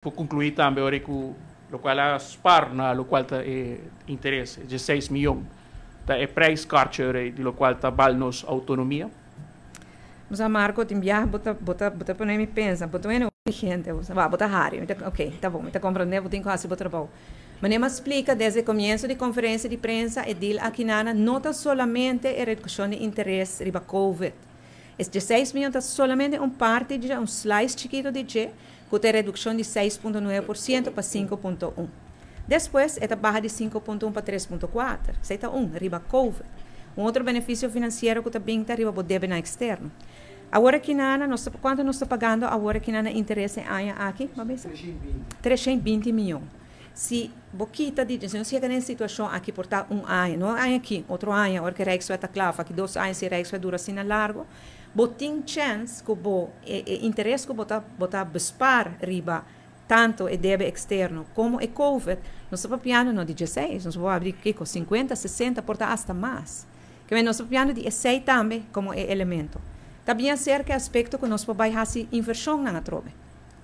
Por concluir também, ora que o qual é spar na lo qual é interesse de 6 milhões, tá é preço caro de lo qual tá bal nos autonomia. Mas a Marco tem viaja bota para mim pensa, bota não gente, bota Harry, ok, tá bom, tá compreendendo, tem quase bota bom. Mas nem explica desde o começo da conferência de prensa e dil aqui nada, não solamente a redução de interesse riba COVID. Este 6 milhões é solamente parte de slice chiquito de G, com a redução de 6,9% para 5,1%. Depois, esta barra de 5,1 para 3,4%. Isso está riba COVID. Outro benefício financeiro que também está riba o débito externo. Agora que nada, quanto nós estamos pagando, agora que nada interesse em aqui? 320 milhões. Se boquita de se não chega nessa situação aqui por estar ano, não ano aqui, outro ano, agora que Rex vai estar claro, que 2 anos se Rex vai durar assim a largo, tem chance que o interesse que botar bespar riba tanto o débito externo como o COVID, nós estamos piano no 16, nós vamos abrir aqui com 50, 60, por hasta mais. Que nós estamos piano de 6 também como elemento. Também ser que aspecto que nós podemos fazer inversão na trobe.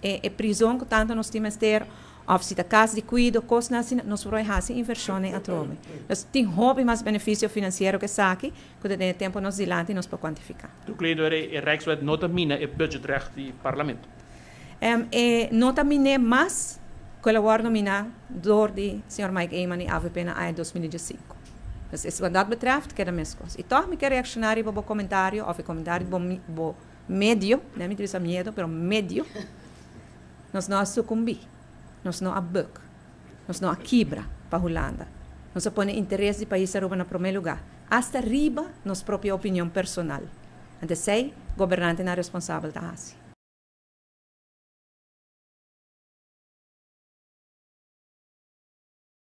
E prisão que tanto nós temos ter oficina casa de cuido, coisa assim, nós podemos fazer inversão na trobe. Nós temos hobby mais benefício financeiro que aqui, que de tempo nós dilante nós podemos quantificar. Tu credo é Rijkswet nota mina e budgetrecht do parlamento. Nota mina mas colabora nomina door de Sr. Mike Eyman e AVP na 2015. Dus wat dat betreft, que é a mesma coisa. E toch, me quero reaccionar para o comentário, ou o comentário do medio, não me interessa medo, mas medio, nós não sucumbir, nós não abuk, nós não quebra para a Holanda, nós põe interesse do país no primeiro lugar, hasta riba nossa própria opinião personal. Então, sei, governante não é responsável da Ásia.